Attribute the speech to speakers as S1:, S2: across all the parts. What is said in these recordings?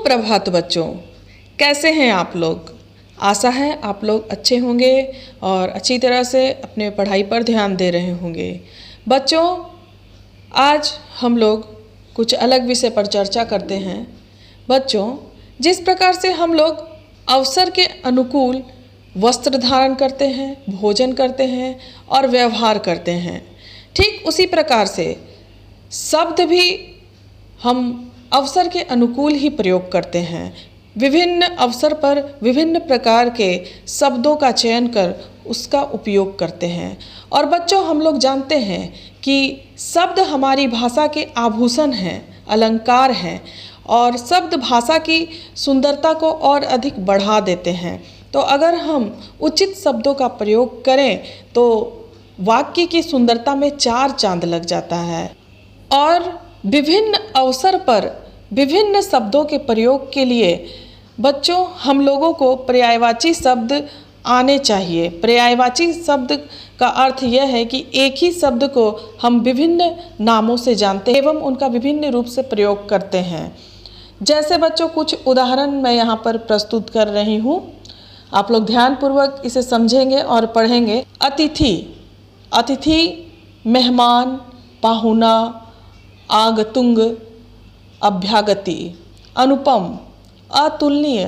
S1: सुप्रभात बच्चों, कैसे हैं आप लोग। आशा है आप लोग अच्छे होंगे और अच्छी तरह से अपने पढ़ाई पर ध्यान दे रहे होंगे। बच्चों, आज हम लोग कुछ अलग विषय पर चर्चा करते हैं। बच्चों, जिस प्रकार से हम लोग अवसर के अनुकूल वस्त्र धारण करते हैं, भोजन करते हैं और व्यवहार करते हैं, ठीक उसी प्रकार से शब्द भी हम अवसर के अनुकूल ही प्रयोग करते हैं। विभिन्न अवसर पर विभिन्न प्रकार के शब्दों का चयन कर उसका उपयोग करते हैं। और बच्चों, हम लोग जानते हैं कि शब्द हमारी भाषा के आभूषण हैं, अलंकार हैं और शब्द भाषा की सुंदरता को और अधिक बढ़ा देते हैं। तो अगर हम उचित शब्दों का प्रयोग करें तो वाक्य की सुंदरता में चार चांद लग जाता है। और विभिन्न अवसर पर विभिन्न शब्दों के प्रयोग के लिए बच्चों हम लोगों को पर्यायवाची शब्द आने चाहिए। पर्यायवाची शब्द का अर्थ यह है कि एक ही शब्द को हम विभिन्न नामों से जानते हैं एवं उनका विभिन्न रूप से प्रयोग करते हैं। जैसे बच्चों, कुछ उदाहरण मैं यहाँ पर प्रस्तुत कर रही हूँ, आप लोग ध्यानपूर्वक इसे समझेंगे और पढ़ेंगे। अतिथि, अतिथि मेहमान, पाहुना, आगतुंग, अभ्यागति। अनुपम, अतुलनीय,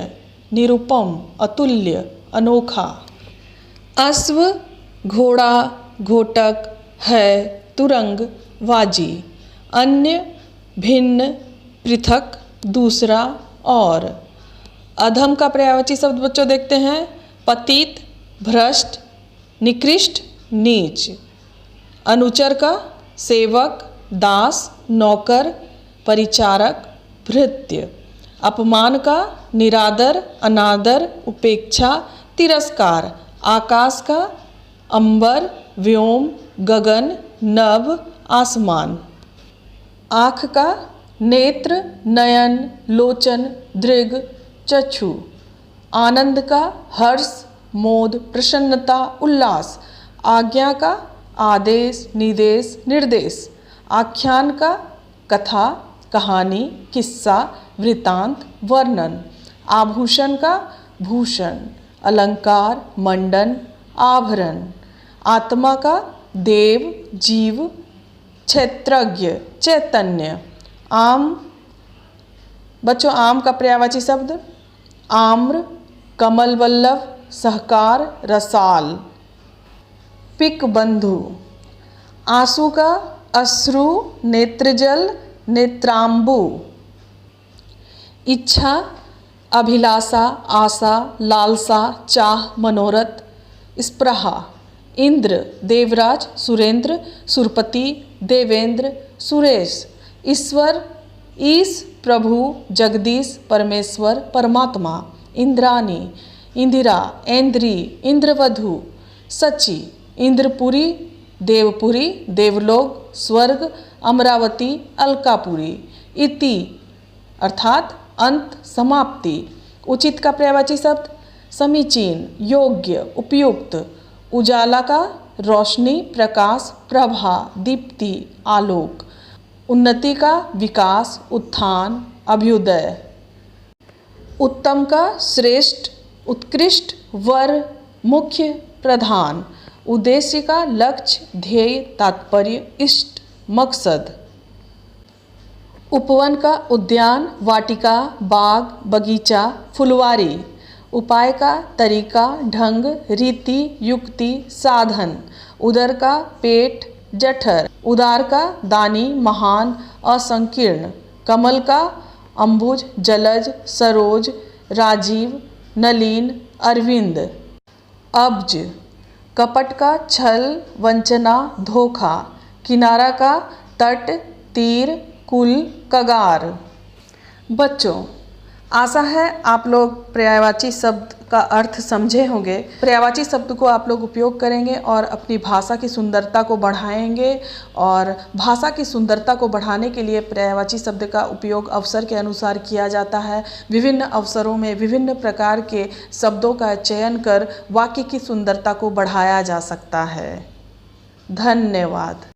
S1: निरुपम, अतुल्य, अनोखा। अश्व, घोड़ा, घोटक, है, तुरंग, वाजी। अन्य, भिन्न, पृथक, दूसरा, और। अधम का पर्यायवाची शब्द बच्चों देखते हैं। पतित, भ्रष्ट, निकृष्ट, नीच। अनुचर का सेवक, दास, नौकर, परिचारक, भृत्य। अपमान का निरादर, अनादर, उपेक्षा, तिरस्कार। आकाश का अंबर, व्योम, गगन, नभ, आसमान। आँख का नेत्र, नयन, लोचन, दृग, चक्षु। आनंद का हर्ष, मोद, प्रसन्नता, उल्लास। आज्ञा का आदेश, निदेश, निर्देश। आख्यान का कथा, कहानी, किस्सा, वृतांत, वर्णन। आभूषण का भूषण, अलंकार, मंडन, आभरण। आत्मा का देव, जीव, क्षेत्रज्ञ, चैतन्य। आम, बच्चों आम का पर्यायवाची शब्द आम्र, कमल वल्लभ, सहकार, रसाल। पिक बंधु। आंसू का अश्रु, नेत्रजल, नेत्रांबु। इच्छा, अभिलाषा, आशा, लालसा, चाह, मनोरथ, स्पृहा। इंद्र, देवराज, सुरेंद्र, सुरपति, देवेंद्र, सुरेश। ईश्वर, ईश, प्रभु, जगदीश, परमेश्वर, परमात्मा। इंद्राणी, इंदिरा, ऐन्द्री, इंद्रवधु, सची। इंद्रपुरी, देवपुरी, देवलोक, स्वर्ग, अमरावती, अलकापुरी। इति अर्थात अंत, समाप्ति। उचित का पर्यायवाची शब्द समीचीन, योग्य, उपयुक्त। उजाला का रोशनी, प्रकाश, प्रभा, दीप्ति, आलोक। उन्नति का विकास, उत्थान, अभ्युदय। उत्तम का श्रेष्ठ, उत्कृष्ट, वर, मुख्य, प्रधान। उद्देश्य का लक्ष्य, ध्येय, तात्पर्य, इष्ट, मकसद। उपवन का उद्यान, वाटिका, बाग, बगीचा, फुलवारी। उपाय का तरीका, ढंग, रीति, युक्ति, साधन। उदर का पेट, जठर। उदार का दानी, महान, असंकीर्ण। कमल का अंबुज, जलज, सरोज, राजीव, नलीन, अरविंद। अब्ज, कपट का छल, वंचना, धोखा। किनारा का तट, तीर, कुल, कगार। बच्चों, आशा है आप लोग पर्यायवाची शब्द का अर्थ समझे होंगे। पर्यायवाची शब्द को आप लोग उपयोग करेंगे और अपनी भाषा की सुंदरता को बढ़ाएंगे। और भाषा की सुंदरता को बढ़ाने के लिए पर्यायवाची शब्द का उपयोग अवसर के अनुसार किया जाता है। विभिन्न अवसरों में विभिन्न प्रकार के शब्दों का चयन कर वाक्य की सुंदरता को बढ़ाया जा सकता है। धन्यवाद।